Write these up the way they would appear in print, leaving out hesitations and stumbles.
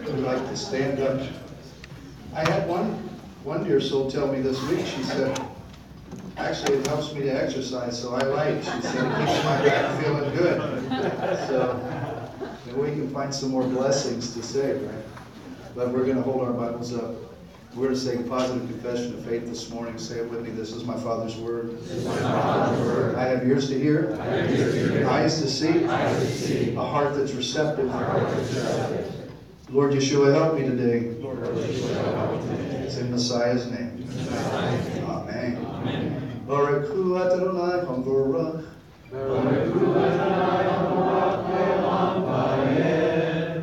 We like to stand up. I had one dear soul tell me this week, she said, actually it helps me to exercise, so I like. She said it keeps my back feeling good. So maybe we can find some more blessings to say, right? But we're going to hold our Bibles up. We're going to say a positive confession of faith this morning. Say it with me. This is my Father's word. I have ears to hear, eyes to see, a heart that's receptive. Lord Yeshua, help me today. It's in Messiah's name. Amen. Baruch hu Adonai Hamvorach.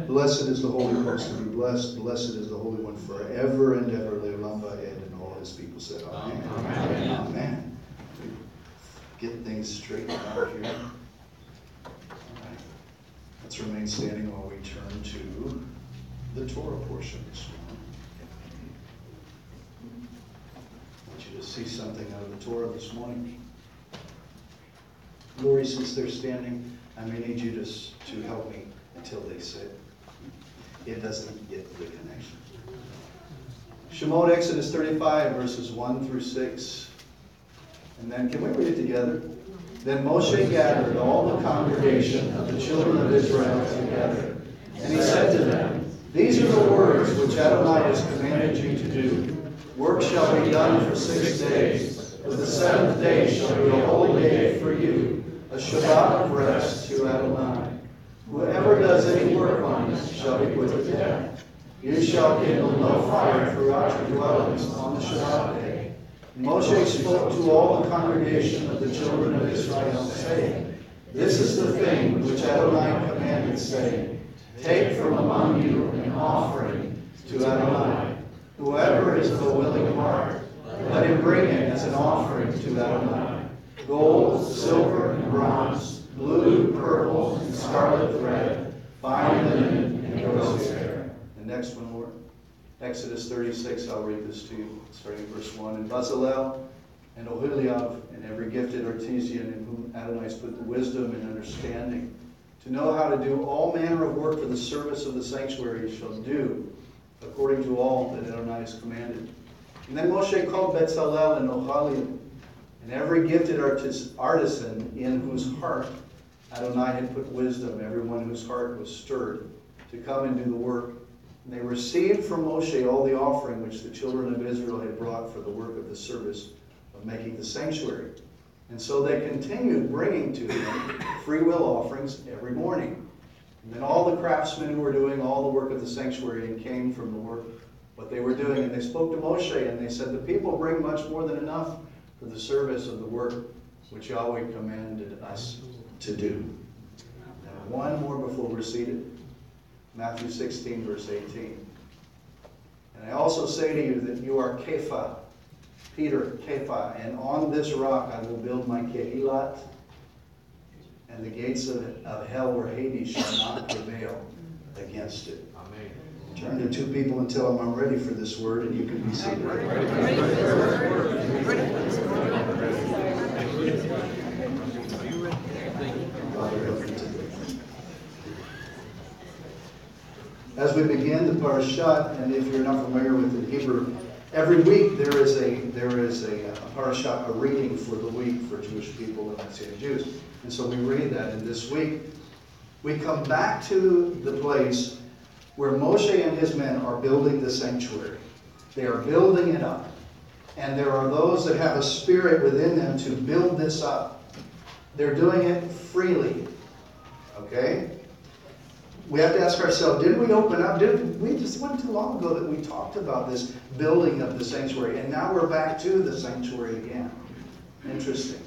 Blessed is the Holy One to be blessed. Blessed is the Holy One forever and ever. Le'olam va'ed. And all his people said, Amen. Amen. Amen. Get things straightened out here. All right. Let's remain standing while we turn to the Torah portion this morning. I want you to see something out of the Torah this morning. Lori, since they're standing, I may need you to help me until they sit. It doesn't get the connection. Shemot, Exodus 35, verses 1 through 6. And then, can we read it together? Then Moshe gathered all the congregation of the children of Israel together. And he said to them, These are the words which Adonai has commanded you to do. Work shall be done for 6 days, but the seventh day shall be a holy day for you, a Shabbat of rest to Adonai. Whoever does any work on it shall be put to death. You shall kindle no fire throughout your dwellings on the Shabbat day. Moshe spoke to all the congregation of the children of Israel, saying, This is the thing which Adonai commanded, saying, Take from among you an offering to Adonai. Whoever is of a willing heart, let him bring it as an offering to Adonai. Gold, silver, and bronze, blue, purple, and scarlet thread, fine linen, and goat's hair. The next one, Lord. Exodus 36, I'll read this to you, starting verse 1. And Bezalel and Oholiab and every gifted artisan in whom Adonai has put the wisdom and understanding to know how to do all manner of work for the service of the sanctuary shall do, according to all that Adonai has commanded. And then Moshe called Bezalel and Oholiab and every gifted artisan in whose heart Adonai had put wisdom, everyone whose heart was stirred, to come and do the work. And they received from Moshe all the offering which the children of Israel had brought for the work of the service of making the sanctuary. And so they continued bringing to him free will offerings every morning. And then all the craftsmen who were doing all the work of the sanctuary and came from the work, what they were doing. And they spoke to Moshe and they said, The people bring much more than enough for the service of the work which Yahweh commanded us to do. Now, one more before we're seated. Matthew 16, verse 18. And I also say to you that you are Kepha, Peter, Kepha, and on this rock I will build my Kehilat, and the gates of hell or Hades shall not prevail against it. Amen. Turn to two people and tell them I'm ready for this word, and you can be seated. As we begin the parashat, and if you're not familiar with the Hebrew, every week there is a parashat, a reading for the week for Jewish people and Messianic Jews. And so we read that. And this week we come back to the place where Moshe and his men are building the sanctuary. They are building it up. And there are those that have a spirit within them to build this up. They're doing it freely. Okay? We have to ask ourselves, did we open up? We just went too long ago that we talked about this building of the sanctuary, and now we're back to the sanctuary again. Interesting.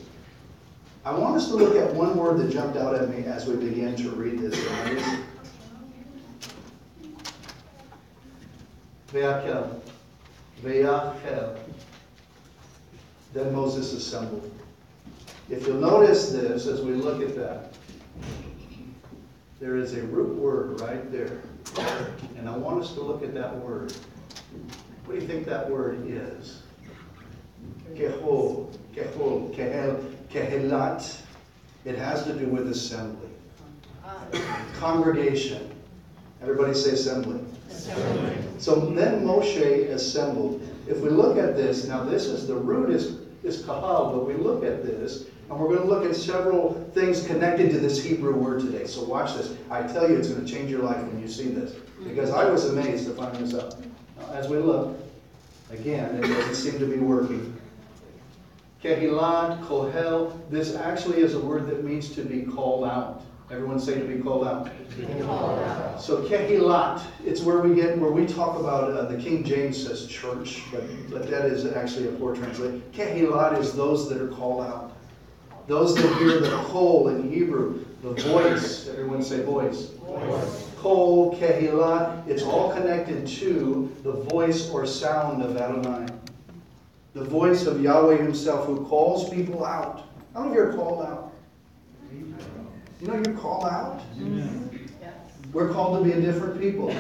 I want us to look at one word that jumped out at me as we began to read this. Ve'akel. Ve'achel. Then Moses assembled. If you'll notice this as we look at that, there is a root word right there. And I want us to look at that word. What do you think that word is? Kehol, kehel, kehelat. It has to do with assembly. Congregation. Everybody say assembly. So then Moshe assembled. If we look at this, now this is the root is kahal, but we look at this, and we're going to look at several things connected to this Hebrew word today. So watch this. I tell you, it's going to change your life when you see this. Because I was amazed to find this out. Now, as we look, again, it doesn't seem to be working. Kehilat, kohel, this actually is a word that means to be called out. Everyone say to be called out. To be called out. So kehilat, it's where we talk about, the King James says church, but that is actually a poor translation. Kehilat is those that are called out. Those that hear the kol in Hebrew, the voice. Everyone say voice. Voice. Kol, kehilat, it's all connected to the voice or sound of Adonai. The voice of Yahweh himself who calls people out. How many of you are called out? You know you're called out? Yes. We're called to be a different people.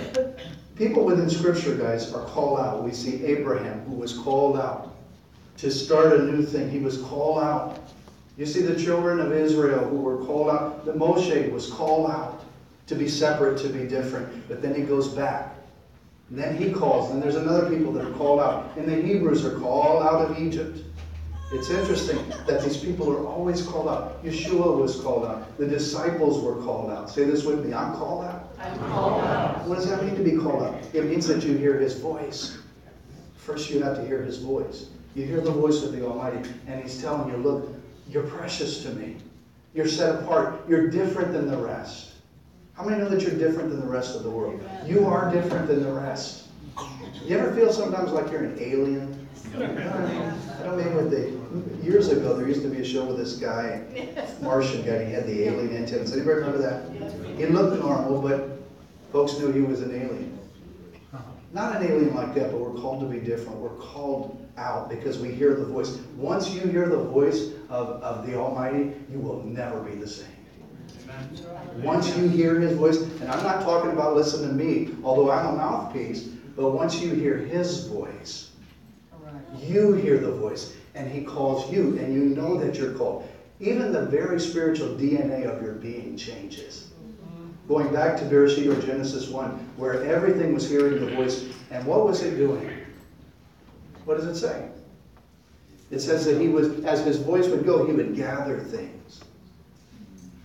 People within Scripture, guys, are called out. We see Abraham, who was called out to start a new thing. He was called out. You see the children of Israel who were called out. That Moshe was called out to be separate, to be different. But then he goes back. And then he calls. And there's another people that are called out. And the Hebrews are called out of Egypt. It's interesting that these people are always called out. Yeshua was called out. The disciples were called out. Say this with me. I'm called out. I'm called out. What does that mean to be called out? It means that you hear his voice. First you have to hear his voice. You hear the voice of the Almighty. And he's telling you, look, you're precious to me. You're set apart. You're different than the rest. How many know that you're different than the rest of the world? You are different than the rest. You ever feel sometimes like you're an alien? I don't mean what years ago there used to be a show with this guy, Martian guy, and he had the alien antennas. Anybody remember that? He looked normal, but folks knew he was an alien. Not an alien like that, but we're called to be different. We're called out because we hear the voice. Once you hear the voice of the Almighty, you will never be the same. Once you hear his voice, and I'm not talking about listen to me, although I'm a mouthpiece, but once you hear his voice, you hear the voice, and he calls you, and you know that you're called. Even the very spiritual DNA of your being changes. Going back to Bereshit or Genesis 1, where everything was hearing the voice, and what was it doing? What does it say? It says that he was, as his voice would go, he would gather things.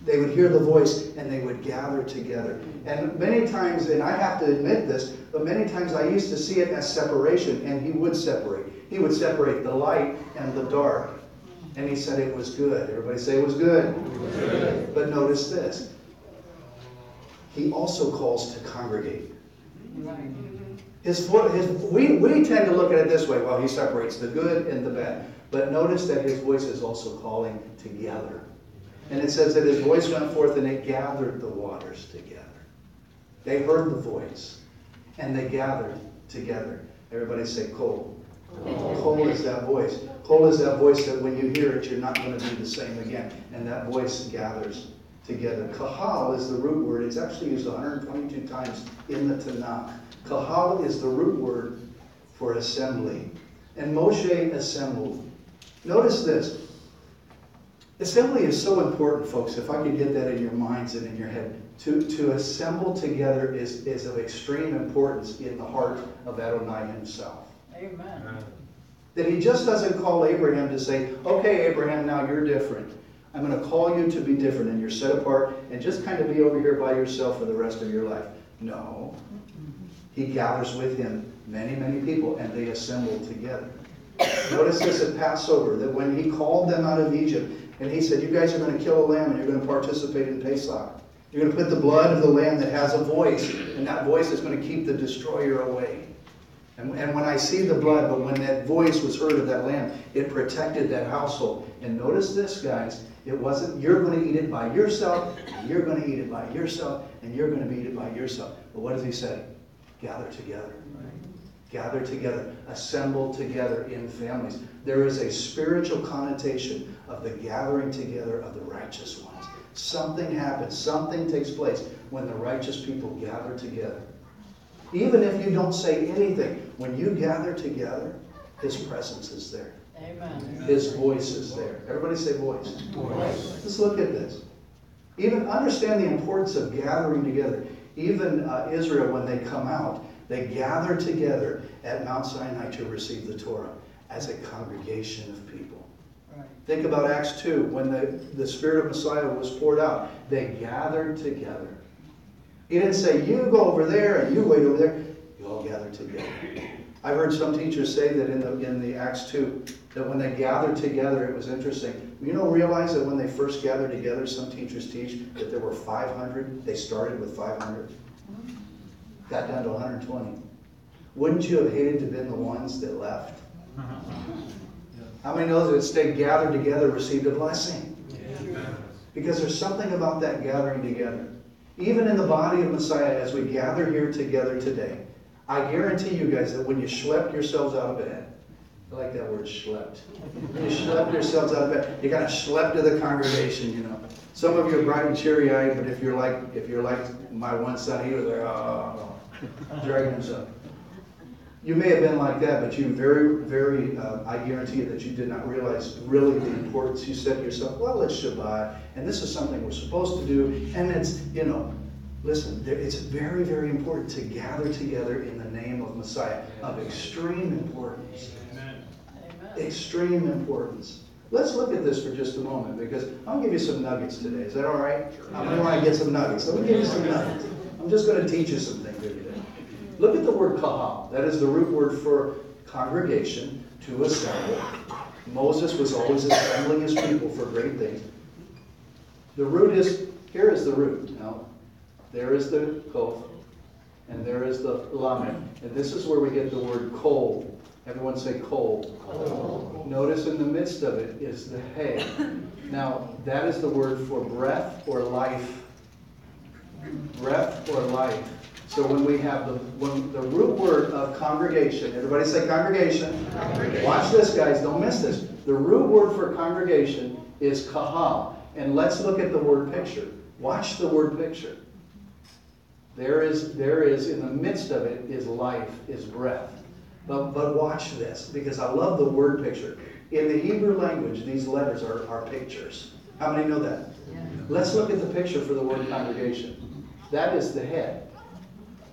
They would hear the voice, and they would gather together. And many times, and I have to admit this, but many times I used to see it as separation, and he would separate. He would separate the light and the dark. And he said it was good. Everybody say it was good. Good. But notice this. He also calls to congregate. We tend to look at it this way. Well, he separates the good and the bad. But notice that his voice is also calling together. And it says that his voice went forth and it gathered the waters together. They heard the voice and they gathered together. Everybody say kol. Kol is that voice. Kol is that voice that when you hear it, you're not going to be the same again. And that voice gathers together. Kahal is the root word. It's actually used 122 times in the Tanakh. Kahal is the root word for assembly. And Moshe assembled. Notice this. Assembly is so important, folks, if I could get that in your minds and in your head. To assemble together is of extreme importance in the heart of Adonai himself. Amen. That he just doesn't call Abraham to say, okay, Abraham, now you're different. I'm going to call you to be different and you're set apart and just kind of be over here by yourself for the rest of your life. No. He gathers with him many, many people and they assemble together. Notice this at Passover, that when he called them out of Egypt, and he said, you guys are going to kill a lamb and you're going to participate in Pesach. You're going to put the blood of the lamb that has a voice, and that voice is going to keep the destroyer away. And when I see the blood, but when that voice was heard of that lamb, it protected that household. And notice this, guys. It wasn't, you're going to eat it by yourself, and you're going to eat it by yourself, and you're going to eat it by yourself. But what does he say? Gather together. Gather together. Assemble together in families. There is a spiritual connotation of the gathering together of the righteous ones. Something happens. Something takes place when the righteous people gather together. Even if you don't say anything, when you gather together, his presence is there. Amen. His voice is there. Everybody say voice. Voice. Let's look at this. Even understand the importance of gathering together. Even Israel, when they come out, they gather together at Mount Sinai to receive the Torah as a congregation of people. Right. Think about Acts 2, when the Spirit of Messiah was poured out. They gathered together. He didn't say, you go over there and you wait over there. You all gather together. I've heard some teachers say that in the Acts 2, that when they gathered together, it was interesting. You know, realize that when they first gathered together, some teachers teach that there were 500. They started with 500. Got down to 120. Wouldn't you have hated to have been the ones that left? How many know that stayed gathered together received a blessing? Because there's something about that gathering together. Even in the body of Messiah, as we gather here together today, I guarantee you guys that when you schlepped yourselves out of bed, I like that word, schlepped. You schlepped yourselves out of bed. You kind of schlepped to the congregation, you know. Some of you are bright and cheery-eyed, but if you're like my one son, he was like, oh, dragging himself. You may have been like that, but you very, I guarantee you that you did not realize really the importance. You said to yourself, well, it's Shabbat, and this is something we're supposed to do, and it's, you know, listen, it's very, very important to gather together in the name of Messiah, of extreme importance. Amen. Extreme importance. Let's look at this for just a moment, because I'll give you some nuggets today. Is that all right? How many want to get some nuggets? Let me give you some nuggets. I'm just going to teach you some things here today. Look at the word kahal. That is the root word for congregation, to assemble. Moses was always assembling his people for great things. The root is, here is the root. Now, there is the kof, and there is the lamed. And this is where we get the word kol. Everyone say kol. Kol. Notice in the midst of it is the hay. Now, that is the word for breath or life. Breath or life. So when we have the root word of congregation, everybody say congregation. Watch this, guys. Don't miss this. The root word for congregation is kahal. And let's look at the word picture. Watch the word picture. There is in the midst of it is life, is breath. But watch this, because I love the word picture. In the Hebrew language, these letters are pictures. How many know that? Yeah. Let's look at the picture for the word congregation. That is the head.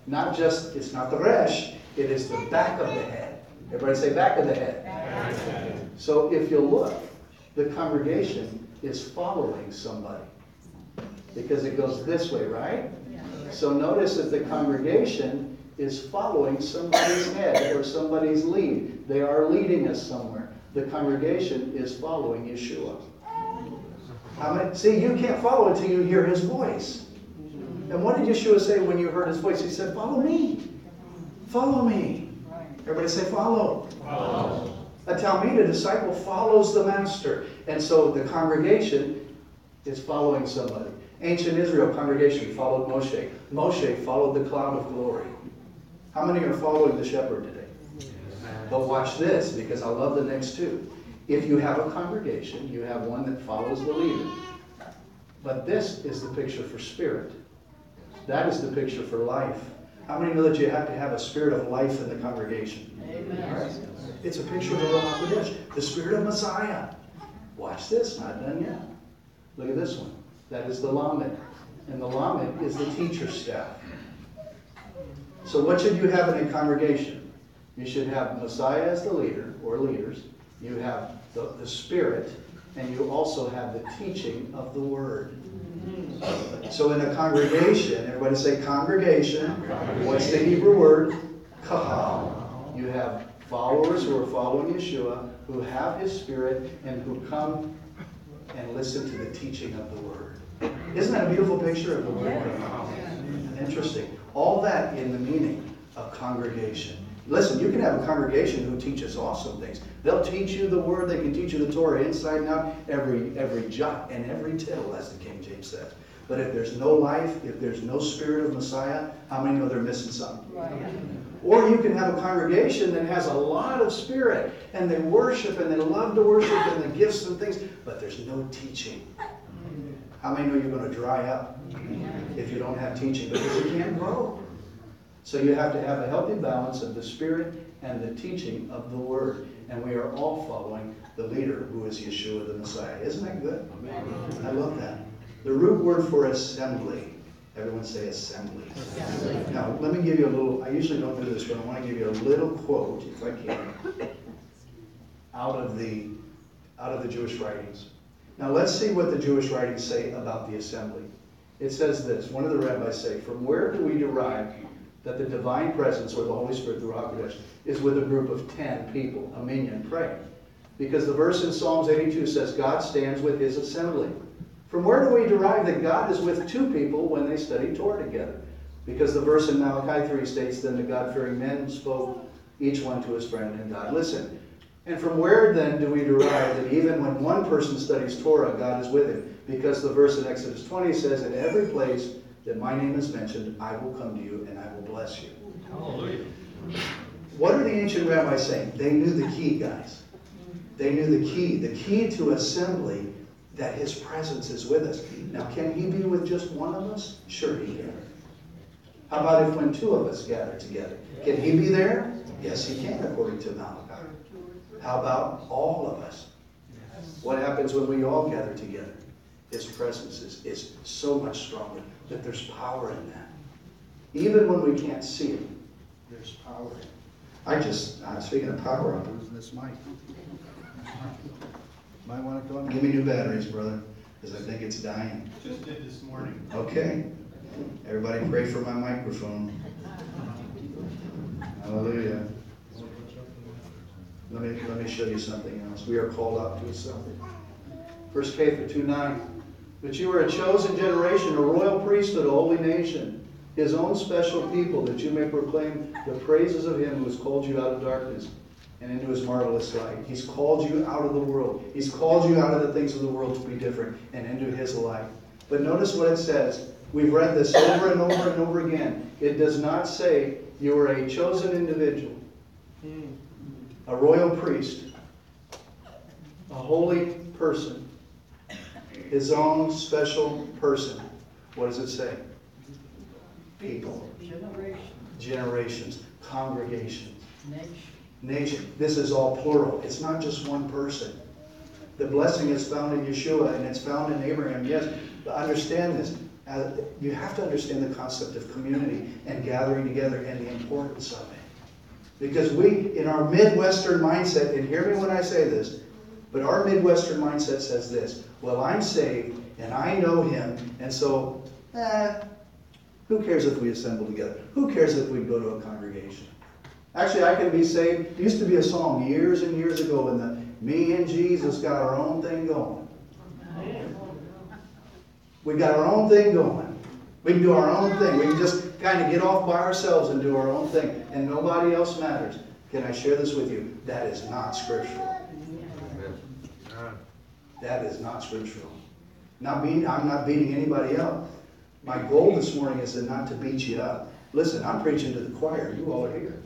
It's not the resh, it is the back of the head. Everybody say back of the head. So if you look, the congregation is following somebody. Because it goes this way, right? So notice that the congregation is following somebody's head or somebody's lead. They are leading us somewhere. The congregation is following Yeshua. See, you can't follow until you hear his voice. And what did Yeshua say when you heard his voice? He said, follow me. Follow me. Everybody say follow. Follow. A Talmud, a disciple, follows the master. And so the congregation is following somebody. Ancient Israel congregation followed Moshe. Moshe followed the cloud of glory. How many are following the shepherd today? But watch this, because I love the next two. If you have a congregation, you have one that follows the leader. But this is the picture for spirit. That is the picture for life. How many know that you have to have a spirit of life in the congregation? Amen. Right? It's a picture of the Ruach HaKodesh, the spirit of Messiah. Watch this, not done yet. Look at this one. That is the lamed. And the lamed is the teacher's staff. So what should you have in a congregation? You should have Messiah as the leader, or leaders. You have the spirit, and you also have the teaching of the word. So in a congregation, everybody say congregation. What's the Hebrew word? Kahal. You have followers who are following Yeshua, who have his spirit, and who come and listen to the teaching of the word. Isn't that a beautiful picture of the word? Interesting. All that in the meaning of congregation. Listen, you can have a congregation who teaches awesome things. They'll teach you the word. They can teach you the Torah inside and out, every jot and every tittle, as the King James says. But if there's no life, if there's no spirit of Messiah, how many know they're missing something? Right. Or you can have a congregation that has a lot of spirit, and they worship, and they love to worship, and the gifts and things, but there's no teaching. How many know you're going to dry up if you don't have teaching? Because you can't grow. So you have to have a healthy balance of the spirit and the teaching of the word. And we are all following the leader who is Yeshua the Messiah. Isn't that good? Amen. I love that. The root word for assembly. Everyone say assembly. Now, let me give you a little, I usually don't do this, but I want to give you a little quote, if I can, out of the Jewish writings. Now, let's see what the Jewish writings say about the assembly. It says this, one of the rabbis say, from where do we derive that the divine presence, or the Holy Spirit through HaKodesh, is with a group of 10 people, a minyan, praying? Because the verse in Psalms 82 says, God stands with his assembly. From where do we derive that God is with 2 people when they study Torah together? Because the verse in Malachi 3 states, then the God-fearing men spoke, each one to his friend, and God listened. And from where then do we derive that even when one person studies Torah, God is with him? Because the verse in Exodus 20 says, in every place that my name is mentioned, I will come to you and I will bless you. Hallelujah. What are the ancient rabbis saying? They knew the key, guys. They knew the key to assembly, that his presence is with us. Now, can he be with just one of us? Sure he can. How about if when 2 of us gather together? Can he be there? Yes, he can, according to Malachi. How about all of us? What happens when we all gather together? His presence is so much stronger that there's power in that. Even when we can't see it, there's power in it. Speaking of power, I'm losing this mic. Might want to go and give me new batteries, brother, because I think it's dying. Just did this morning. Okay. Everybody pray for my microphone. Hallelujah. Let me show you something else. We are called out to assembly. 1 Kepha 2:9. But you are a chosen generation, a royal priesthood, a holy nation, his own special people, that you may proclaim the praises of him who has called you out of darkness and into his marvelous light. He's called you out of the world. He's called you out of the things of the world to be different and into his light. But notice what it says. We've read this over and over and over again. It does not say you are a chosen individual, a royal priest, a holy person, his own special person. What does it say? People. Generations. Congregations. Nation. This is all plural. It's not just one person. The blessing is found in Yeshua and it's found in Abraham. Yes, but understand this. You have to understand the concept of community and gathering together and the importance of it. Because we, in our Midwestern mindset, and hear me when I say this, but our Midwestern mindset says this: well, I'm saved and I know him, and so, who cares if we assemble together? Who cares if we go to a congregation? Actually, I can be saved. There used to be a song years and years ago, and me and Jesus got our own thing going. We got our own thing going. We can do our own thing. We can just kind of get off by ourselves and do our own thing, and nobody else matters. Can I share this with you? That is not scriptural. That is not scriptural. I'm not beating anybody up. My goal this morning is not to beat you up. Listen, I'm preaching to the choir. You all are here.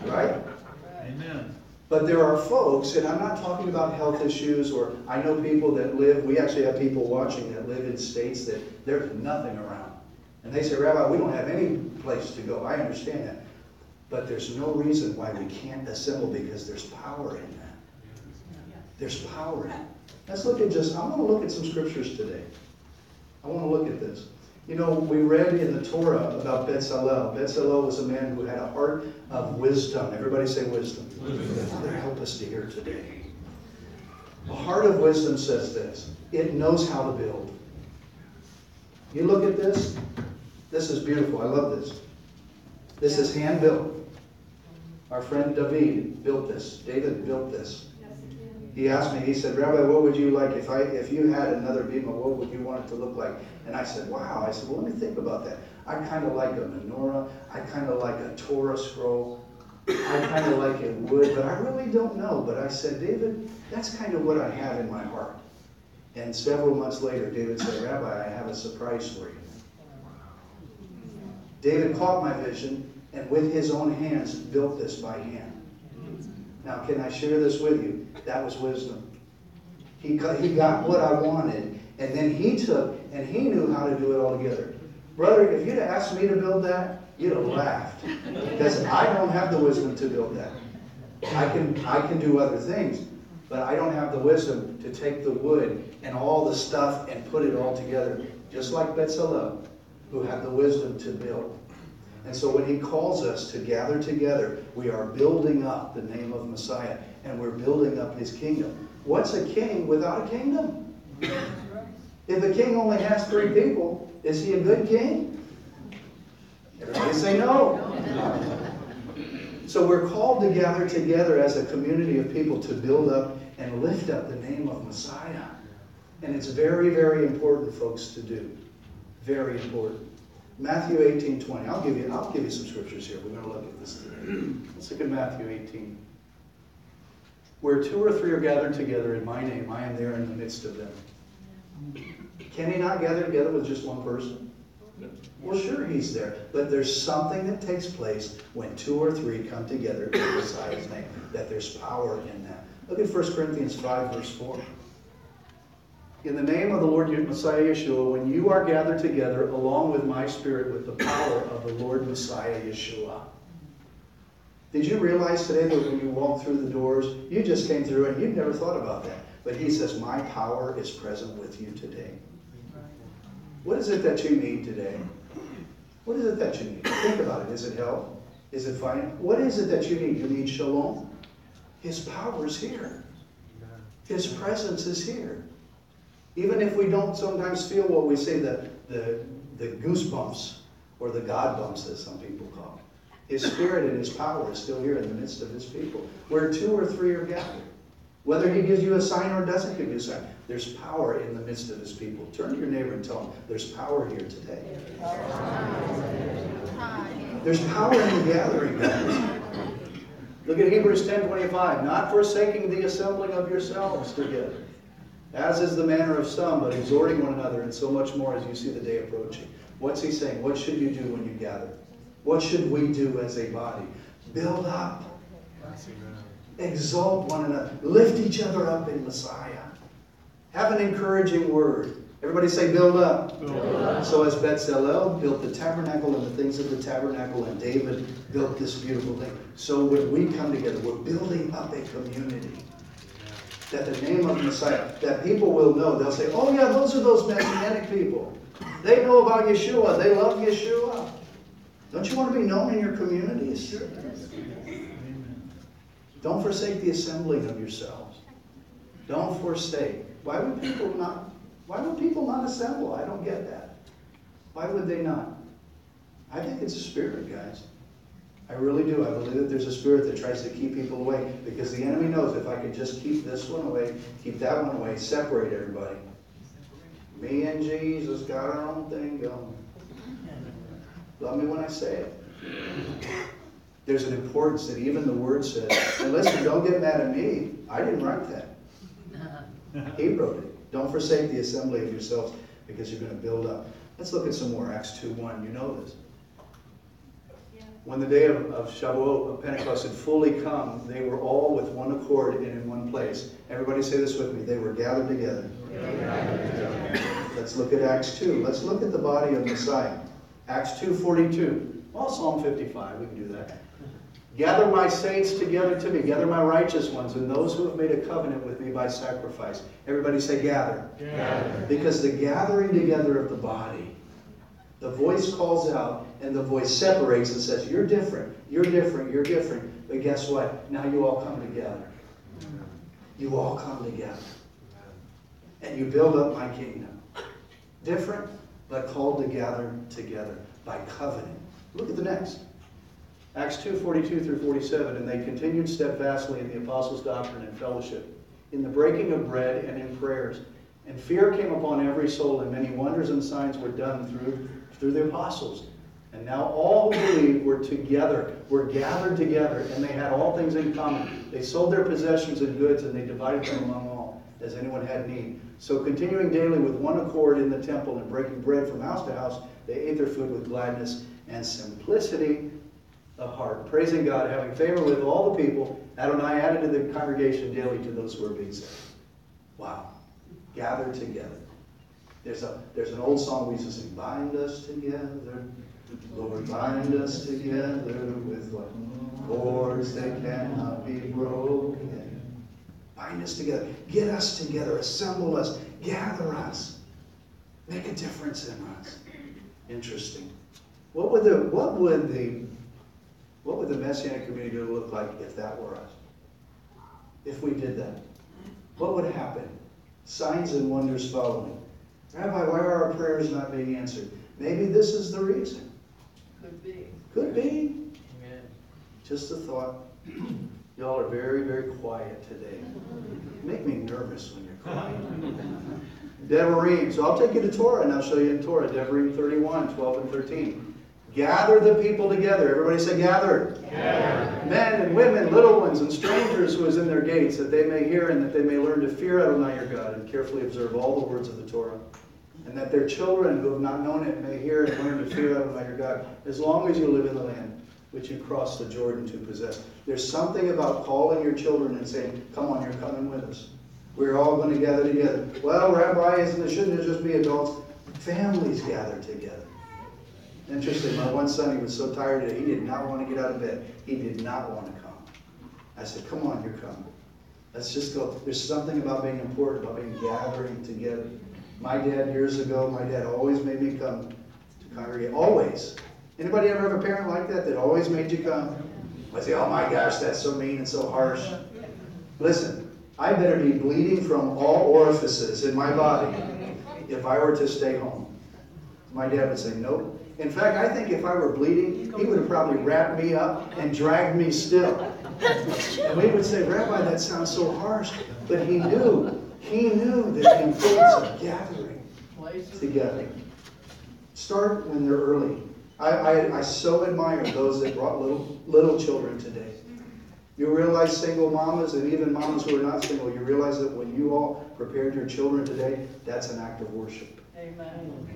Right? Amen. But there are folks, and I'm not talking about health issues, or I know people that live, we actually have people watching that live in states that there's nothing around. And they say, Rabbi, we don't have any place to go. I understand that. But there's no reason why we can't assemble, because there's power in that. There's power in it. Let's look at I want to look at some scriptures today. I want to look at this. You know, we read in the Torah about Bezalel. Bezalel was a man who had a heart of wisdom. Everybody say wisdom. Father, help us to hear today. A heart of wisdom says this: it knows how to build. You look at this. This is beautiful. I love this. This is hand-built. Our friend David built this. David built this. He asked me, he said, Rabbi, what would you like if you had another bima, what would you want it to look like? And I said, wow. I said, well, let me think about that. I kind of like a menorah. I kind of like a Torah scroll. I kind of like it wood, but I really don't know. But I said, David, that's kind of what I have in my heart. And several months later, David said, Rabbi, I have a surprise for you. David caught my vision and with his own hands built this by hand. Now, can I share this with you? That was wisdom. He got what I wanted, and then he took, and he knew how to do it all together. Brother, if you'd have asked me to build that, you'd have laughed. Because I don't have the wisdom to build that. I can do other things. but I don't have the wisdom to take the wood and all the stuff and put it all together, just like Bezalel, who had the wisdom to build. And so when he calls us to gather together, we are building up the name of Messiah, and we're building up his kingdom. What's a king without a kingdom? If a king only has 3 people, is he a good king? Everybody say no. So we're called to gather together as a community of people to build up and lift up the name of Messiah. And it's very, very important, folks, to do. Very important. Matthew 18:20. I'll give you some scriptures here. We're going to look at this today. Let's look at Matthew 18. Where 2 or 3 are gathered together in my name, I am there in the midst of them. Can he not gather together with just one person? Well, sure, he's there. But there's something that takes place when 2 or 3 come together in Messiah's name. That there's power in that. Look at 1 Corinthians 5, verse 4. In the name of the Lord Messiah Yeshua, when you are gathered together along with my spirit with the power of the Lord Messiah Yeshua. Did you realize today that when you walk through the doors, you just came through and you'd never thought about that. But he says, my power is present with you today. What is it that you need today? What is it that you need? Think about it. Is it health? Is it finance? What is it that you need? You need shalom. His power is here. His presence is here. Even if we don't sometimes feel what we say, the goosebumps or the God bumps that some people call it. His spirit and his power is still here in the midst of his people. Where 2 or 3 are gathered. Whether he gives you a sign or doesn't give you a sign, there's power in the midst of his people. Turn to your neighbor and tell him, there's power here today. There's power in the gathering, guys. Look at Hebrews 10:25. Not forsaking the assembling of yourselves together, as is the manner of some, but exhorting one another, and so much more as you see the day approaching. What's he saying? What should you do when you gather? What should we do as a body? Build up. Exalt one another. Lift each other up in Messiah. Have an encouraging word. Everybody say, build up. Build up. So as Bezalel built the tabernacle and the things of the tabernacle, and David built this beautiful thing. So when we come together, we're building up a community. That the name of Messiah, that people will know. They'll say, oh yeah, those are those Messianic people. They know about Yeshua. They love Yeshua. Don't you want to be known in your communities? Don't forsake the assembling of yourselves. Don't forsake. Why would people not assemble? I don't get that. Why would they not? I think it's a spirit, guys. I really do. I believe that there's a spirit that tries to keep people away, because the enemy knows if I can just keep this one away, keep that one away, separate everybody. Me and Jesus got our own thing going. Love me when I say it. There's an importance that even the Word says. And listen, don't get mad at me. I didn't write that. He wrote it. Don't forsake the assembly of yourselves, because you're going to build up. Let's look at some more. Acts 2:1. You know this. When the day of Shavuot, of Pentecost, had fully come, they were all with one accord and in one place. Everybody say this with me. They were gathered together. Let's look at Acts 2. Let's look at the body of Messiah. Acts 2:42. Well, Psalm 55. We can do that. Gather my saints together to me. Gather my righteous ones and those who have made a covenant with me by sacrifice. Everybody say gather. Gather. Because the gathering together of the body, the voice calls out and the voice separates and says, you're different, you're different, you're different. But guess what? Now you all come together. You all come together. And you build up my kingdom. Different, but called to gather together by covenant. Look at the next. Acts 2:42 through 47. And they continued steadfastly in the apostles' doctrine and fellowship, in the breaking of bread and in prayers. And fear came upon every soul, and many wonders and signs were done through the apostles. And now all who believed were together, were gathered together, and they had all things in common. They sold their possessions and goods, and they divided them among all, as anyone had need. So continuing daily with one accord in the temple and breaking bread from house to house, they ate their food with gladness and simplicity of heart, praising God, having favor with all the people. Adonai added to the congregation daily to those who were being saved. Wow. Gathered together. There's an old song we used to sing, bind us together, Lord, bind us together with what? Cords that cannot be broken. Bind us together. Get us together. Assemble us. Gather us. Make a difference in us. Interesting. What would the Messianic community look like if that were us? If we did that? What would happen? Signs and wonders following. Rabbi, why are our prayers not being answered? Maybe this is the reason. Could be. Could be. Amen. Just a thought. Y'all are very, very quiet today. You make me nervous when you're quiet. Devarim. So I'll take you to Torah and I'll show you in Torah. Devarim 31, 12 and 13. Gather the people together. Everybody say gather. Gather. Men and women, little ones, and strangers who is in their gates, that they may hear and that they may learn to fear Adonai your God and carefully observe all the words of the Torah. And that their children who have not known it may hear and learn to fear Adonai your God, as long as you live in the land which you crossed the Jordan to possess. There's something about calling your children and saying, come on, you're coming with us. We're all going to gather together. Well, Rabbi, shouldn't it just be adults? Families gather together. Interesting, my one son, he was so tired that he did not want to get out of bed. He did not want to come. I said, come on, you're coming. Let's just go. There's something about being important, about being gathering together. My dad, years ago, my dad always made me come to congregate. Always. Anybody ever have a parent like that always made you come? I say, oh my gosh, that's so mean and so harsh. Listen, I better be bleeding from all orifices in my body if I were to stay home. My dad would say, nope. In fact, I think if I were bleeding, he would have probably wrapped me up and dragged me still. And we would say, Rabbi, that sounds so harsh. But he knew the importance of gathering together. Start when they're early. I so admire those that brought little children today. You realize single mamas and even mamas who are not single, you realize that when you all prepared your children today, that's an act of worship. Amen.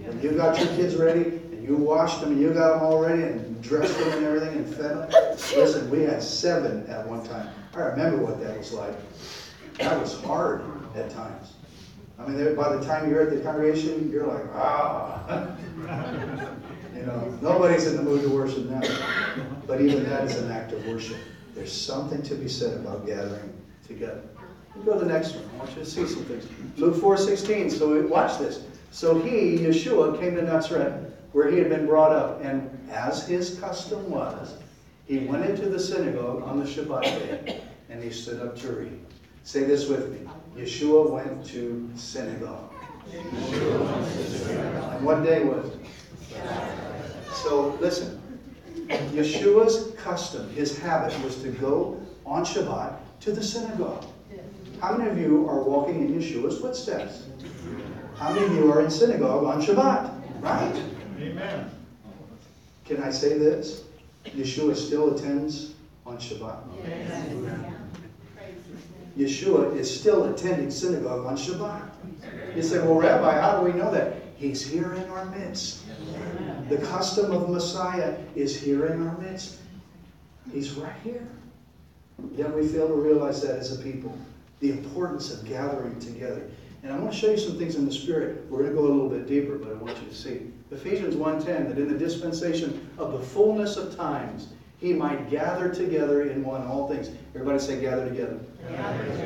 When you got your kids ready and you washed them and you got them all ready and dressed them and everything and fed them. Listen, we had 7 at one time. I remember what that was like. That was hard at times. I mean, by the time you're at the congregation, you're like, ah. Nobody's in the mood to worship now. But even that is an act of worship. There's something to be said about gathering together. We'll go to the next one. I want you to see some things. Luke 4:16. So watch this. So he, Yeshua, came to Nazareth, where he had been brought up, and as his custom was, he went into the synagogue on the Shabbat day, and he stood up to read. Say this with me. Yeshua went to synagogue. And what day was it? So listen, Yeshua's custom, his habit, was to go on Shabbat to the synagogue. How many of you are walking in Yeshua's footsteps? How many of you are in synagogue on Shabbat? Right? Amen. Can I say this? Yeshua still attends on Shabbat. Yeshua is still attending synagogue on Shabbat. You say, well, Rabbi, how do we know that? He's here in our midst. The custom of Messiah is here in our midst. He's right here. Yet we fail to realize that as a people. The importance of gathering together. And I want to show you some things in the Spirit. We're going to go a little bit deeper, but I want you to see. Ephesians 1:10, that in the dispensation of the fullness of times, he might gather together in one all things. Everybody say gather together.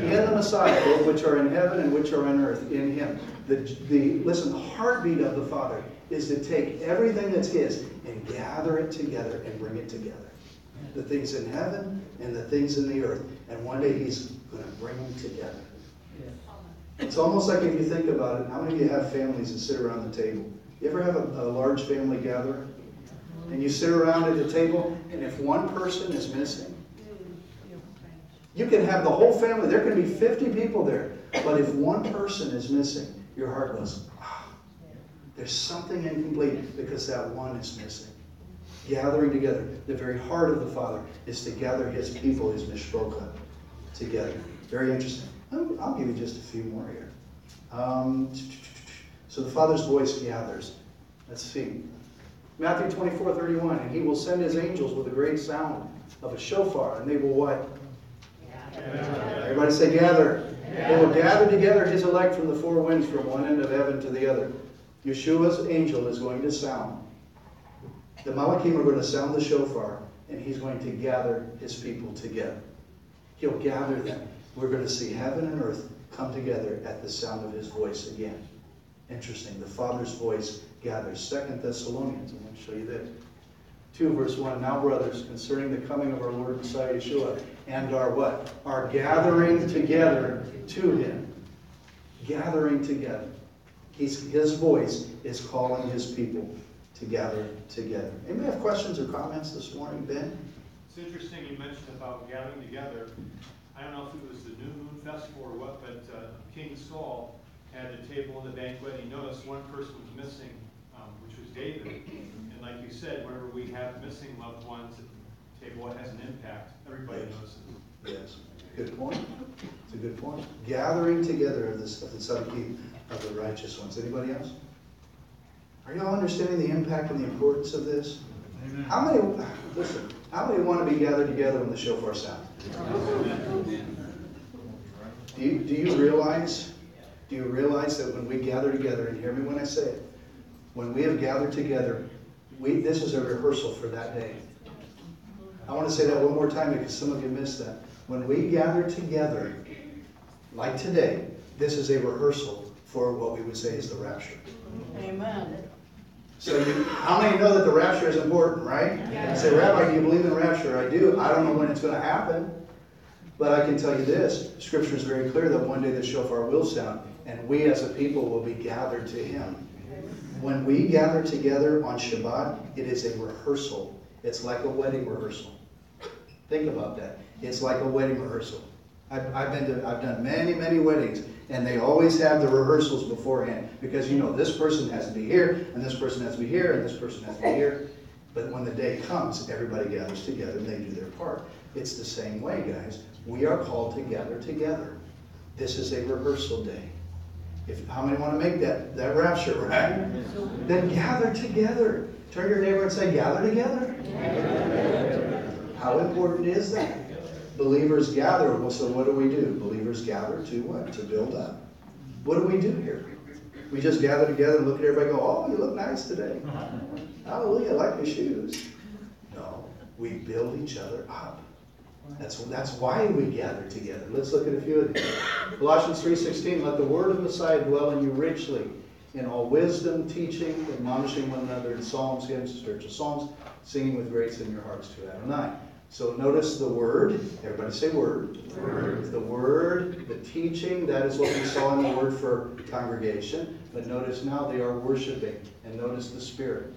In the Messiah, both which are in heaven and which are on earth, in him. Listen, the heartbeat of the Father is to take everything that's his and gather it together and bring it together. The things in heaven and the things in the earth. And one day he's going to bring them together. It's almost like, if you think about it, how many of you have families that sit around the table? You ever have a large family gathering? And you sit around at the table, and if one person is missing, you can have the whole family. There can be 50 people there. But if one person is missing, your heart goes, there's something incomplete because that one is missing. Gathering together. The very heart of the Father is to gather his people, his mishpocha, together. Very interesting. I'll give you just a few more here. So the Father's voice gathers. Let's see. Matthew 24:31. And he will send his angels with a great sound of a shofar, and they will what? Gather. Everybody say gather. They will gather together his elect from the 4 winds, from one end of heaven to the other. Yeshua's angel is going to sound. The Malachim are going to sound the shofar, and he's going to gather his people together. He'll gather them. we're going to see heaven and earth come together at the sound of his voice again. Interesting. The Father's voice gathers. 2 Thessalonians, I'm going to show you this. 2 verse 1. Now, brothers, concerning the coming of our Lord and Messiah Yeshua, and our what? Our gathering together to him. Gathering together. His voice is calling his people to gather together. Anybody have questions or comments this morning, Ben? It's interesting you mentioned about gathering together. I don't know if it was the New Moon Festival or what, but King Saul had a table in the banquet. He noticed one person was missing, which was David. And like you said, whenever we have missing loved ones, the table has an impact. Everybody notices. Yes. Good point. It's a good point. Gathering together of the subkeep of the righteous ones. Anybody else? Are you all understanding the impact and the importance of this? Amen. How many want to be gathered together when the shofar sounds? Do you realize that when we gather together, and hear me when I say it, when we have gathered together, this is a rehearsal for that day. I want to say that one more time because some of you missed that. When we gather together, like today, this is a rehearsal for what we would say is the rapture. Amen. So how many know that the rapture is important, right? Yeah. You say, Rabbi, do you believe in rapture? I do. I don't know when it's going to happen. But I can tell you this, Scripture is very clear that one day the shofar will sound, and we as a people will be gathered to him. When we gather together on Shabbat, it is a rehearsal. It's like a wedding rehearsal. Think about that. It's like a wedding rehearsal. I've done many weddings, and they always have the rehearsals beforehand, because this person has to be here, and this person has to be here, and this person has to be here. But when the day comes, everybody gathers together and they do their part. It's the same way, guys. We are called to gather together. This is a rehearsal day. How many want to make that rapture, right? Then gather together. Turn to your neighbor and say, gather together. How important is that? Believers gather. So what do? Believers gather to what? To build up. What do we do here? We just gather together and look at everybody and go, oh, you look nice today. Hallelujah, I like your shoes. No, we build each other up. That's why we gather together. Let's look at a few of these. Colossians 3:16, let the word of Messiah dwell in you richly, in all wisdom, teaching, admonishing one another in psalms, hymns, spiritual songs, singing with grace in your hearts to Adonai. So notice the word. Everybody say word. Word. The word, the teaching, that is what we saw in the word for congregation. But notice now they are worshiping. And notice the Spirit.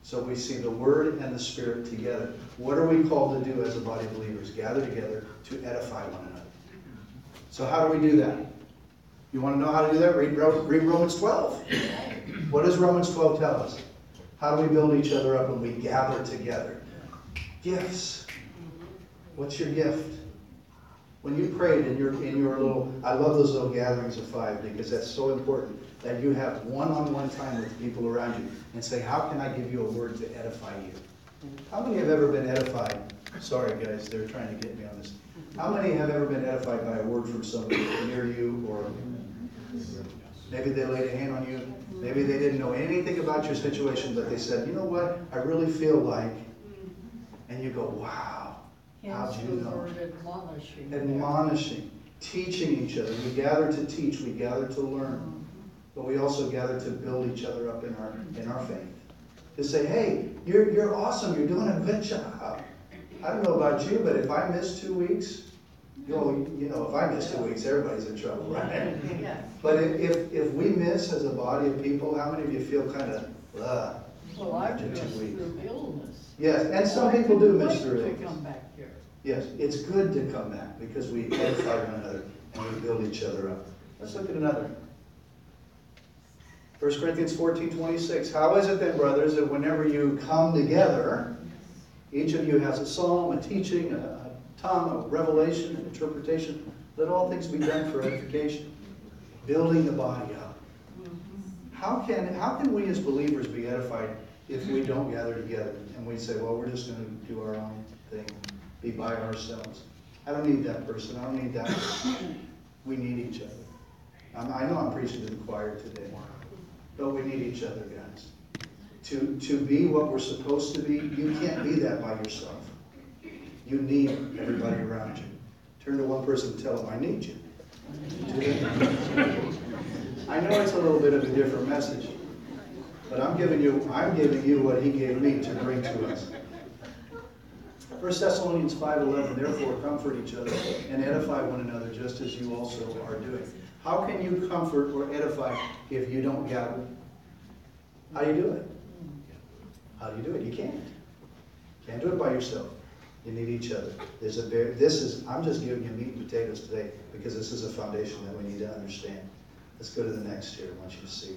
So we see the Word and the Spirit together. What are we called to do as a body of believers? Gather together to edify one another. So how do we do that? You want to know how to do that? Read Romans 12. What does Romans 12 tell us? How do we build each other up when we gather together? Gifts. What's your gift? When you prayed in your little, I love those little gatherings of 5 because that's so important that you have one-on-one time with the people around you and say, how can I give you a word to edify you? How many have ever been edified? Sorry guys, they're trying to get me on this. How many have ever been edified by a word from somebody near you, or maybe they laid a hand on you, maybe they didn't know anything about your situation, but they said, you know what, I really feel like, and you go, wow, how'd you know? Admonishing, teaching each other. We gather to teach, we gather to learn. But we also gather to build each other up in our faith. To say, hey, you're awesome, you're doing a good job. I don't know about you, but if I miss 2 weeks, if I miss 2 weeks, everybody's in trouble, right? Yeah. But if we miss as a body of people, how many of you feel kind of, Well, I've after 2 missed weeks? through illness. Yes, and some people do miss Wait through to it. come back here. Yes, it's good to come back because we edify one another and we build each other up. Let's look at another. 1 Corinthians 14:26. How is it then, brothers, that whenever you come together, each of you has a psalm, a teaching, a tongue, a revelation, an interpretation, let all things be done for edification, building the body up. How can we as believers be edified if we don't gather together and we say, well, we're just going to do our own thing, be by ourselves? I don't need that person. I don't need that person. We need each other. I know I'm preaching to the choir today, but we need each other, guys. To be what we're supposed to be, you can't be that by yourself. You need everybody around you Turn to one person and tell them, I need you. I know it's a little bit of a different message, but I'm giving you what he gave me to bring to us. 1 Thessalonians 5:11, therefore comfort each other and edify one another just as you also are doing. How can you comfort or edify if you don't gather? How do you do it? How do you do it? You can't. Can't do it by yourself. You need each other. I'm just giving you meat and potatoes today because this is a foundation that we need to understand. Let's go to the next here. I want you to see.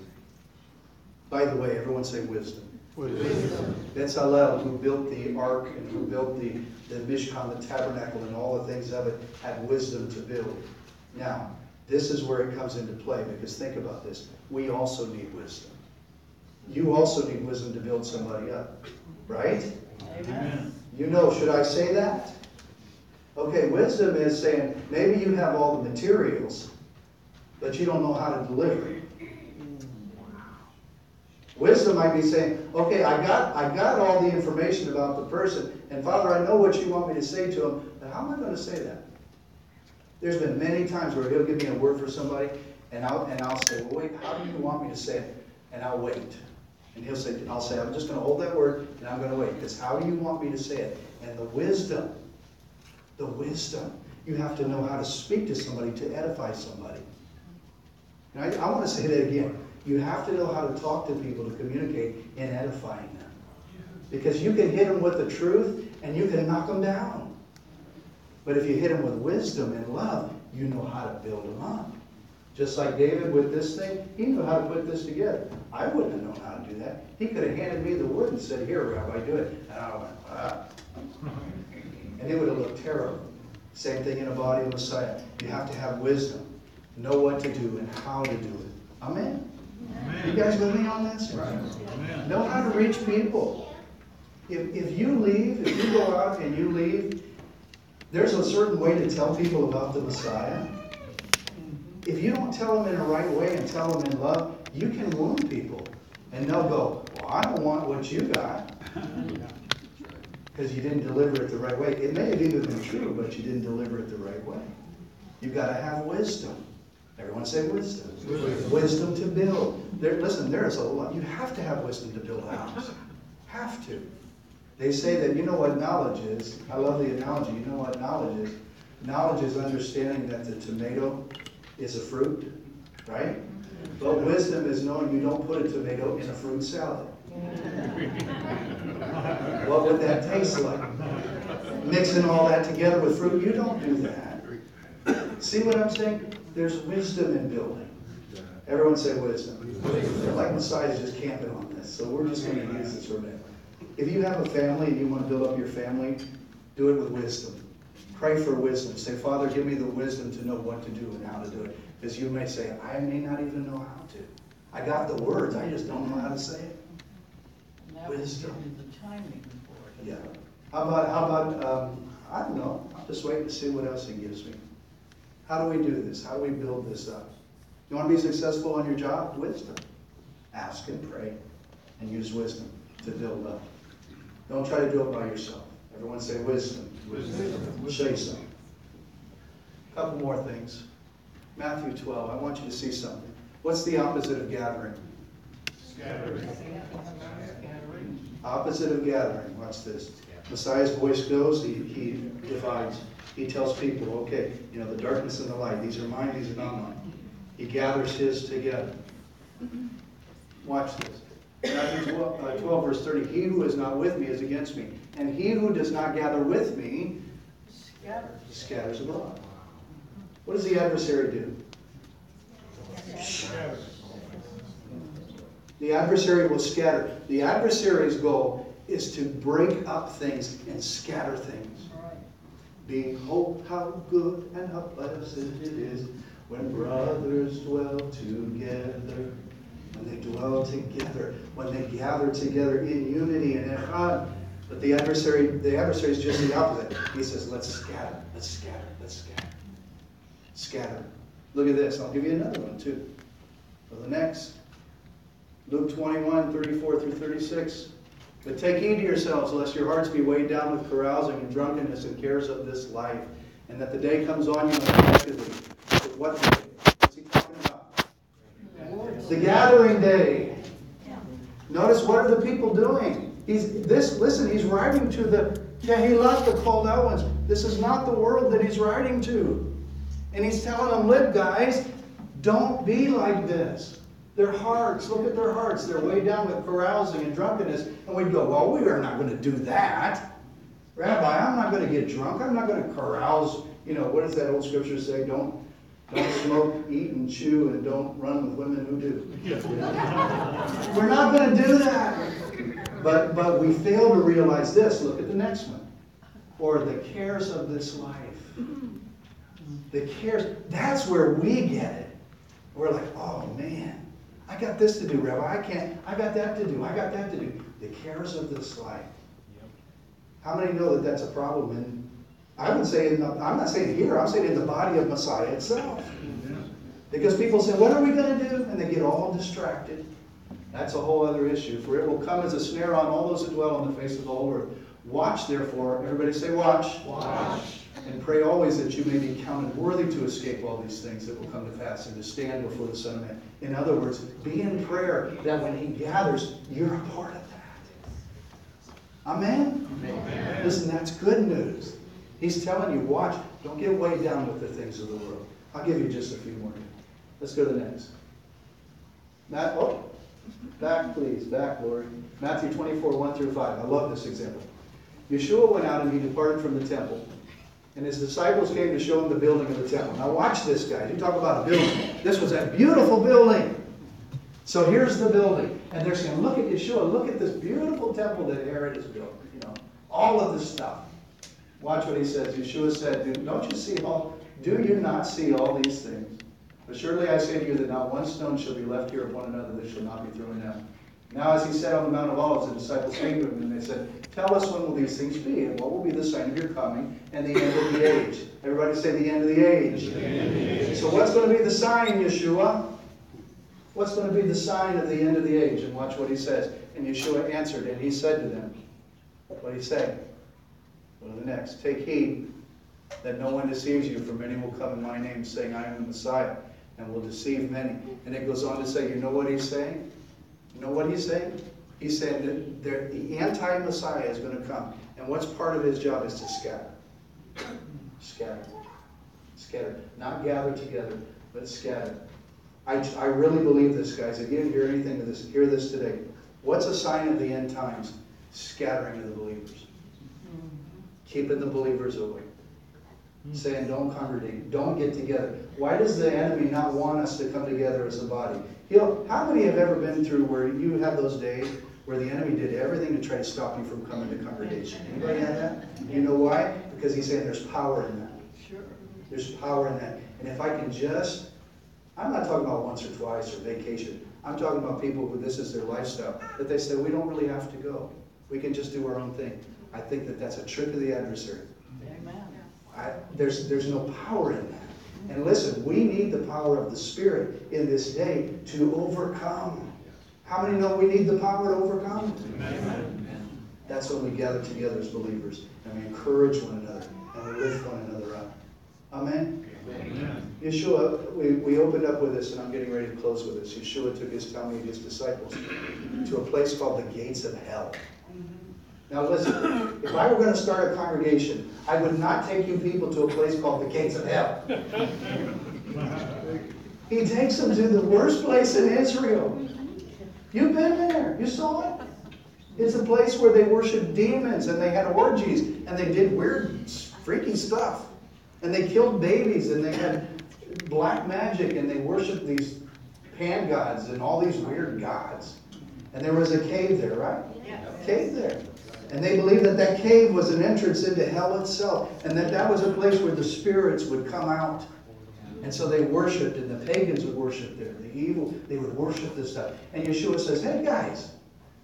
By the way, everyone say wisdom. Wisdom. Bezalel, who built the ark and who built the Mishkan, the tabernacle, and all the things of it, had wisdom to build. Now, this is where it comes into play, because think about this. We also need wisdom. You also need wisdom to build somebody up. Right? Amen. You know, should I say that? Okay, wisdom is saying, maybe you have all the materials, but you don't know how to deliver it. Wisdom might be saying, okay, I got all the information about the person, and Father, I know what you want me to say to him, but how am I going to say that? There's been many times where he'll give me a word for somebody, and I'll say, well, wait, how do you want me to say it? And I'll wait. And I'll say, I'm just going to hold that word, and I'm going to wait. Because how do you want me to say it? And the wisdom, you have to know how to speak to somebody to edify somebody. And I want to say that again. You have to know how to talk to people to communicate in edifying them. Because you can hit them with the truth, and you can knock them down. But if you hit them with wisdom and love, you know how to build them up. Just like David with this thing, he knew how to put this together. I wouldn't have known how to do that. He could have handed me the wood and said, here, Rabbi, do it. And I went, ah. And it would have looked terrible. Same thing in a body of Messiah. You have to have wisdom. Know what to do and how to do it. Amen? Amen. You guys with me on this? Right. Amen. Know how to reach people. If you go out and you leave, there's a certain way to tell people about the Messiah. If you don't tell them in the right way and tell them in love, you can wound people. And they'll go, well, I don't want what you got. Because you didn't deliver it the right way. It may have even been true, but you didn't deliver it the right way. You've got to have wisdom. Everyone say wisdom. Wisdom to build. Listen, there is a lot. You have to have wisdom to build a house. Have to. They say that, you know what knowledge is? I love the analogy. You know what knowledge is? Knowledge is understanding that the tomato is a fruit, right? But wisdom is knowing you don't put a tomato in a fruit salad. What would that taste like? Mixing all that together with fruit, you don't do that. See what I'm saying? There's wisdom in building. Everyone say wisdom. Like Messiah is just camping on this, so we're just going to use this for a minute. If you have a family and you want to build up your family, do it with wisdom. Pray for wisdom. Say, Father, give me the wisdom to know what to do and how to do it. Because you may say, I may not even know how to. I got the words, I just don't know how to say it. Wisdom. The timing for it. Yeah. How about, I don't know. I'm just waiting to see what else he gives me. How do we do this? How do we build this up? You want to be successful on your job? Wisdom. Ask and pray and use wisdom to build up. Don't try to do it by yourself. Everyone say wisdom. Wisdom. I'll show you something. A couple more things. Matthew 12. I want you to see something. What's the opposite of gathering? Scattering. Opposite of gathering. Watch this. Messiah's voice goes. He divides. He tells people, okay, you know, the darkness and the light. These are mine. These are not mine. He gathers his together. Watch this. Matthew 12 verse 30. He who is not with me is against me. And he who does not gather with me scatters abroad. What does the adversary do? The adversary will scatter. The adversary's goal is to break up things and scatter things. Behold how good and how blessed it is when brothers dwell together. When they dwell together. When they gather together in unity and echad. But the adversary is just the opposite. He says, let's scatter, let's scatter, let's scatter. Scatter. Look at this. I'll give you another one too. For the next. Luke 21, 34 through 36. But take heed to yourselves, lest your hearts be weighed down with carousing and drunkenness and cares of this life, And that the day comes on you unexpectedly. What day? What's he talking about? The gathering day. Notice, what are the people doing? Listen, he's writing to the Kehilat, the called out ones. This is not the world that he's writing to. And he's telling them, look, guys, don't be like this. Their hearts, look at their hearts. They're way down with carousing and drunkenness. And we go, well, we are not going to do that. Rabbi, I'm not going to get drunk. I'm not going to carouse. You know, what does that old scripture say? Don't smoke, eat, and chew, and don't run with women who do. We're not going to do that. But we fail to realize this. Look at the next one. Or the cares of this life. The cares. That's where we get it. We're like, oh man, I got this to do, Rabbi. I got that to do. I got that to do. The cares of this life. How many know that that's a problem? And I would say, I'm not saying here, I'm saying in the body of Messiah itself. Because people say, what are we going to do? And they get all distracted. That's a whole other issue. For it will come as a snare on all those who dwell on the face of the whole earth. Watch, therefore. Everybody say watch. Watch. And pray always that you may be counted worthy to escape all these things that will come to pass and to stand before the Son of Man. In other words, be in prayer that when he gathers, you're a part of that. Amen? Amen. Listen, that's good news. He's telling you, watch. Don't get weighed down with the things of the world. I'll give you just a few more. Let's go to the next. Back, please. Back, Lori. Matthew 24, 1 through 5. I love this example. Yeshua went out and he departed from the temple. And his disciples came to show him the building of the temple. Now watch this, guys. You talk about a building. This was a beautiful building. So here's the building. And they're saying, look at Yeshua. Look at this beautiful temple that Herod has built. You know, all of this stuff. Watch what he says. Yeshua said, do you not see all these things? But surely I say to you that not one stone shall be left here upon another that shall not be thrown down. Now as he sat on the Mount of Olives, the disciples came to him and they said, tell us when will these things be, and what will be the sign of your coming and the end of the age? Everybody say the end of the age. The end of the age. So what's going to be the sign, Yeshua? What's going to be the sign of the end of the age? And watch what he says. And Yeshua answered, and he said to them, what did he say? Go to the next. Take heed that no one deceives you, for many will come in my name, saying, I am the Messiah, and will deceive many. And it goes on to say, you know what he's saying? You know what he's saying? He's saying that the anti-Messiah is going to come. And what's part of his job is to scatter. Scatter. Scatter. Not gather together, but scatter. I really believe this, guys. If you didn't hear anything of this, hear this today. What's a sign of the end times? Scattering of the believers. Keeping the believers away. Saying don't congregate, don't get together. Why does the enemy not want us to come together as a body? How many have ever been through where you have those days where the enemy did everything to try to stop you from coming to congregation? Anybody have that? You know why? Because he's saying there's power in that. Sure. There's power in that. And if I can just, I'm not talking about once or twice or vacation. I'm talking about people who this is their lifestyle. That they say, we don't really have to go. We can just do our own thing. I think that that's a trick of the adversary. Amen. There's no power in that. And listen, we need the power of the Spirit in this day to overcome. How many know we need the power to overcome? Amen. That's when we gather together as believers and we encourage one another and we lift one another up. Amen? Amen. Yeshua, we opened up with this and I'm getting ready to close with this. Yeshua took his tummy and his disciples to a place called the gates of hell. Now listen, if I were going to start a congregation, I would not take you people to a place called the gates of hell. He takes them to the worst place in Israel. You've been there. You saw it. It's a place where they worshiped demons and they had orgies and they did weird, freaky stuff. And they killed babies and they had black magic and they worshiped these pan gods and all these weird gods. And there was a cave there, right? Yeah. A cave there. And they believed that that cave was an entrance into hell itself. And that was a place where the spirits would come out. And so they worshipped, and the pagans would worship there. The evil, they would worship this stuff. And Yeshua says, hey guys,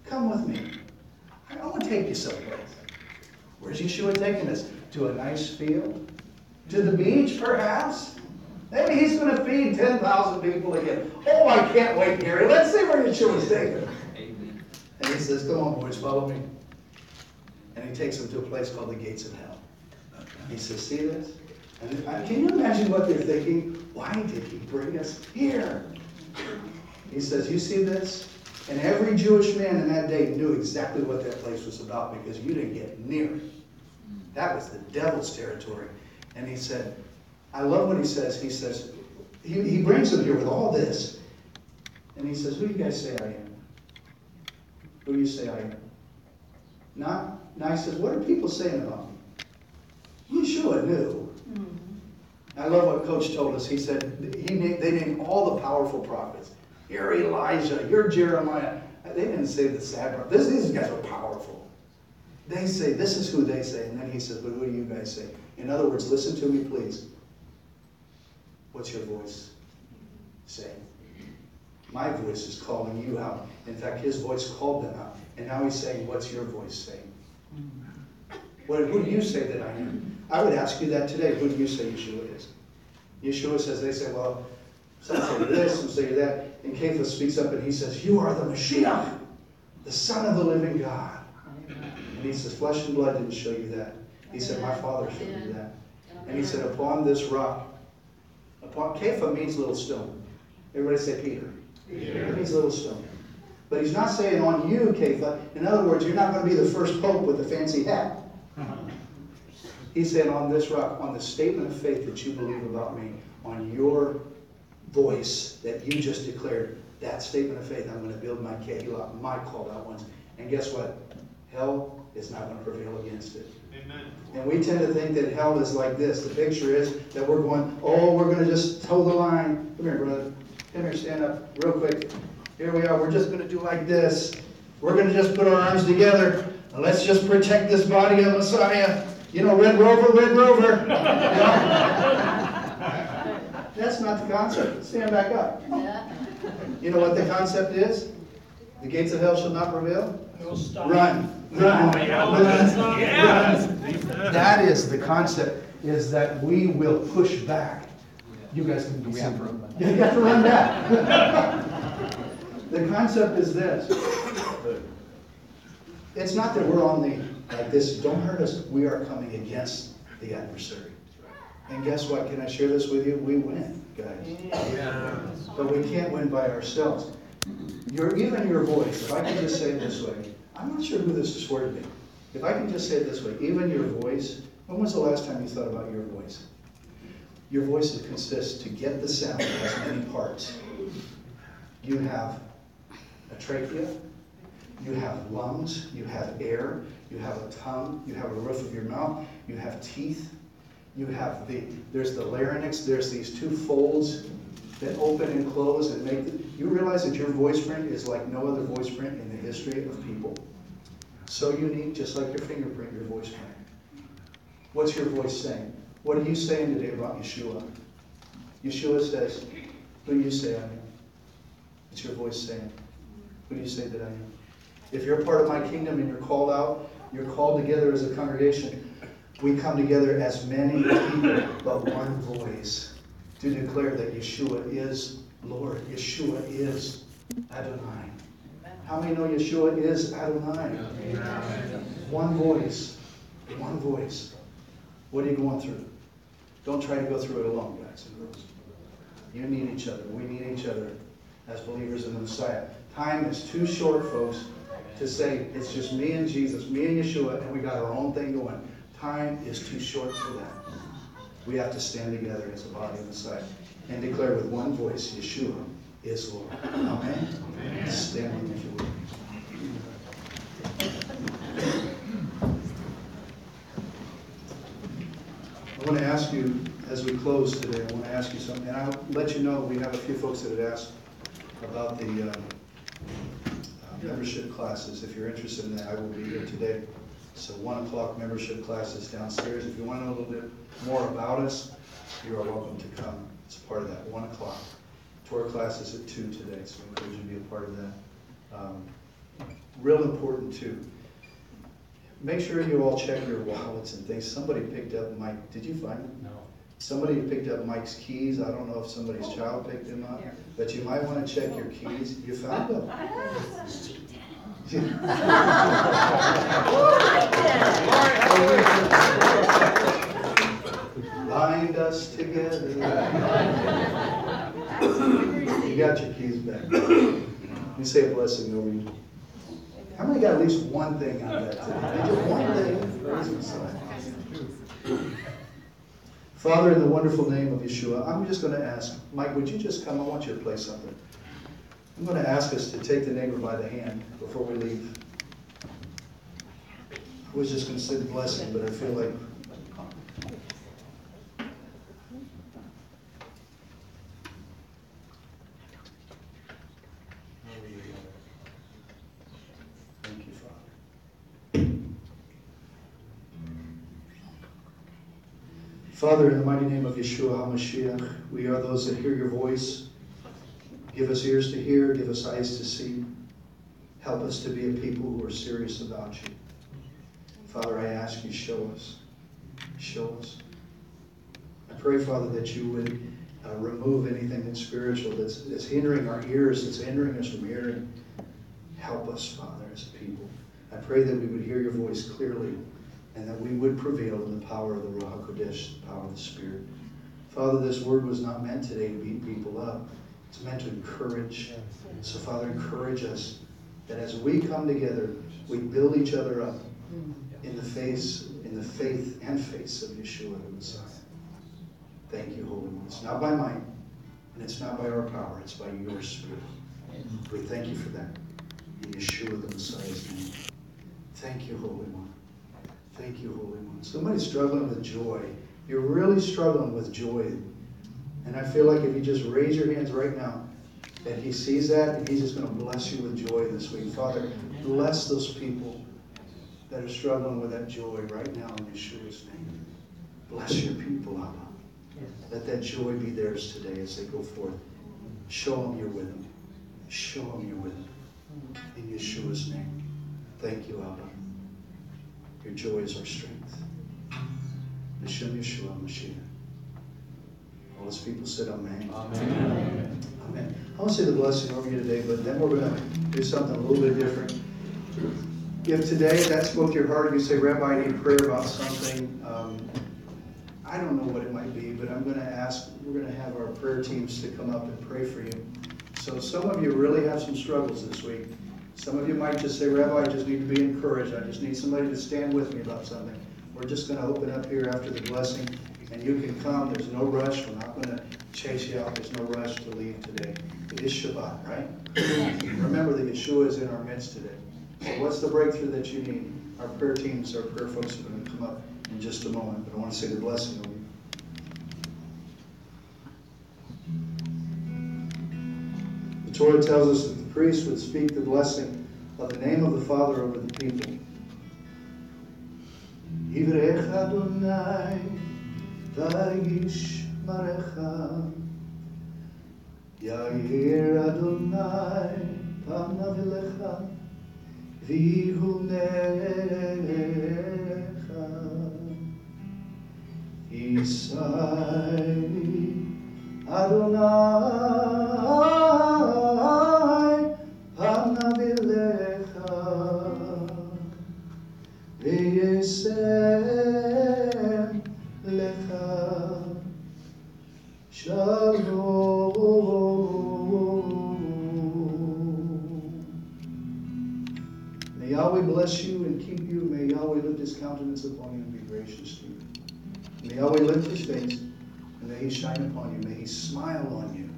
come with me. I want to take you someplace. Where's Yeshua taking us? To a nice field? To the beach, perhaps? Maybe he's going to feed 10,000 people again. Oh, I can't wait, Gary. Let's see where Yeshua's taking us. And he says, come on, boys, follow me. And he takes them to a place called the gates of hell. He says, see this? And can you imagine what they're thinking? Why did he bring us here? He says, you see this? And every Jewish man in that day knew exactly what that place was about because you didn't get near it. That was the devil's territory. And he said, I love what he says. He says, he brings them here with all this. And he says, who do you guys say I am? Who do you say I am? Now he says, what are people saying about me? Yeshua knew. I love what Coach told us. He said, they named all the powerful prophets. You're Elijah, you're Jeremiah. They didn't say the sad part. These guys are powerful. They say, this is who they say. And then he says, but who do you guys say? In other words, listen to me, please. What's your voice saying? My voice is calling you out. In fact, his voice called them out. And now he's saying, what's your voice saying? Who do you say that I am? I would ask you that today. Who do you say Yeshua is? Yeshua says, they say, well, some say this, some say that. And Cephas speaks up and he says, you are the Mashiach, the Son of the living God. And he says, flesh and blood didn't show you that. He said, my Father showed you that. And he said, upon this rock, Kepha means little stone. Everybody say Peter. It means little stone. But he's not saying on you, Kepha. In other words, you're not going to be the first pope with the fancy hat. He said, on this rock, on the statement of faith that you believe about me, on your voice that you just declared, that statement of faith, I'm going to build my Kehillah, my called out ones. And guess what? Hell is not going to prevail against it. Amen. And we tend to think that hell is like this. The picture is that we're going, oh, we're going to just toe the line. Come here, brother. Come here, stand up real quick. Here we are. We're just going to do like this. We're going to just put our arms together. And let's just protect this body of Messiah. You know, Red Rover, Red Rover. You know? That's not the concept. Stand back up. You know what the concept is? The gates of hell shall not prevail. Run, run, run. That is the concept, is that we will push back. You guys can be have to run back. You have to run back. The concept is this. It's not that we're on like this, don't hurt us. We are coming against the adversary. And guess what? Can I share this with you? We win, guys. Yeah. But we can't win by ourselves. Even your voice, if I can just say it this way, I'm not sure who this is for today. If I can just say it this way, even your voice, when was the last time you thought about your voice? Your voice consists, to get the sound, it has many parts. You have a trachea, you have lungs, you have air, you have a tongue, you have a roof of your mouth, you have teeth, you have there's the larynx, there's these two folds that open and close and make you realize that your voice print is like no other voice print in the history of people. So unique, just like your fingerprint, your voice print. What's your voice saying? What are you saying today about Yeshua? Yeshua says, who do you say I am? What's your voice saying? Who do you say that I am? If you're part of my kingdom and you're called out, you're called together as a congregation. We come together as many people, but one voice, to declare that Yeshua is Lord. Yeshua is Adonai. How many know Yeshua is Adonai? One voice. One voice. What are you going through? Don't try to go through it alone, guys and girls. You need each other. We need each other as believers in the Messiah. Time is too short, folks, to say it's just me and Jesus, me and Yeshua, and we got our own thing going. Time is too short for that. We have to stand together as a body of Messiah and declare with one voice, Yeshua is Lord. Amen? Amen. Stand with me if you will. I want to ask you, as we close today, I want to ask you something. And I'll let you know we have a few folks that have asked about the membership classes. If you're interested in that, I will be here today. So 1 o'clock membership classes downstairs. If you want to know a little bit more about us, you are welcome to come. It's part of that, 1 o'clock. Tour classes at 2 today, so I encourage you to be a part of that. Real important too. Make sure you all check your wallets and things. Somebody picked up Mike. Did you find them? No. Somebody picked up Mike's keys. I don't know if somebody's child picked them up, but you might want to check your keys. You found them. Lying got your keys back. Let me say a blessing over you. How many got at least one thing out of that today? Did you one thing? Praise Messiah. Father, in the wonderful name of Yeshua, I'm just going to ask, Mike, would you just come? I want you to play something. I'm going to ask us to take the neighbor by the hand before we leave. I was just going to say the blessing, but I feel like thank you, Father. Father, in the mighty name of Yeshua HaMashiach, we are those that hear your voice. Give us ears to hear, give us eyes to see. Help us to be a people who are serious about you. Father, I ask you, show us. Show us. I pray, Father, that you would remove anything that's spiritual, that's hindering our ears, that's hindering us from hearing. Help us, Father, as a people. I pray that we would hear your voice clearly and that we would prevail in the power of the Ruach HaKodesh, the power of the Spirit. Father, this word was not meant today to beat people up. It's meant to encourage. So, Father, encourage us that as we come together, we build each other up in the faith and face of Yeshua the Messiah. Thank you, Holy One. It's not by might, and it's not by our power. It's by your Spirit. We thank you for that. In Yeshua the Messiah's name. Thank you, Holy One. Thank you, Holy One. Somebody's struggling with joy. You're really struggling with joy. And I feel like if you just raise your hands right now, that he sees that and he's just going to bless you with joy this week. Father, bless those people that are struggling with that joy right now in Yeshua's name. Bless your people, Abba. Let that joy be theirs today as they go forth. Show them you're with them. Show them you're with them. In Yeshua's name. Thank you, Abba. Your joy is our strength. Hashem Yeshua Mashiach. All his people said amen. Amen. Amen. I want to say the blessing over you today, but then we're going to do something a little bit different. If today that spoke to your heart, you say, Rabbi, I need prayer about something. I don't know what it might be, but I'm going to ask, we're going to have our prayer teams to come up and pray for you. So some of you really have some struggles this week. Some of you might just say, Rabbi, I just need to be encouraged. I just need somebody to stand with me about something. We're just going to open up here after the blessing, and you can come. There's no rush. We're not going to chase you out. There's no rush to leave today. It is Shabbat, right? Remember that Yeshua is in our midst today. So what's the breakthrough that you need? Our prayer teams, our prayer folks are going to come up in just a moment, but I want to say the blessing over you. The Torah tells us that the priest would speak the blessing of the name of the Father over the people. Yivrech Adonai v'yish marecha Yair Adonai panav elecha v'yihunecha Yisai Adonai panav elecha v'yesem lecha shalom. May Yahweh bless you and keep you. May Yahweh lift his countenance upon you and be gracious to you. May Yahweh lift his face and may he shine upon you. May he smile on you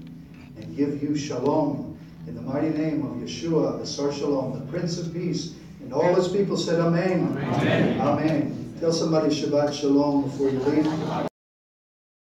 and give you shalom. In the mighty name of Yeshua, the Sar Shalom, the Prince of Peace. And all his people said amen. Amen. Amen. Tell somebody Shabbat Shalom before you leave.